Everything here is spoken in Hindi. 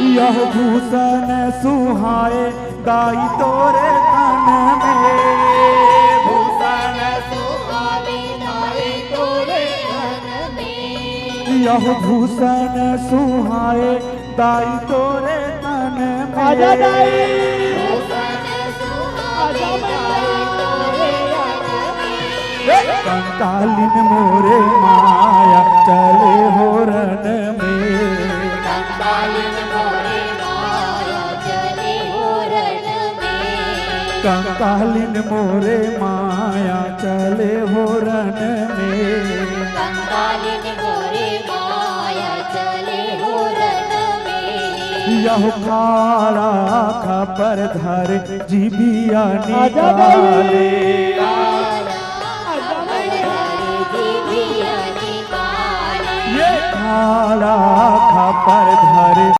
यह भूषण सुहाए गाई तोरे तन में, भूषण सुहाए गाई तोरे तन में, यह भूषण सुहाए गाई तोरे तन में। आजा दाई भूषण सुहाए गाई तोरे तन में। कंकालिन मोरे माया चले हो रण में, कंकालिन मोरे माया चले हो रण में, कंकालिन मोरे माया चले हो रण में। कंकालिन मोरे माया चले हो रण में। यह खाड़ा खपर धर जीबिया आजा निकाले, ये खाड़ा खपर धर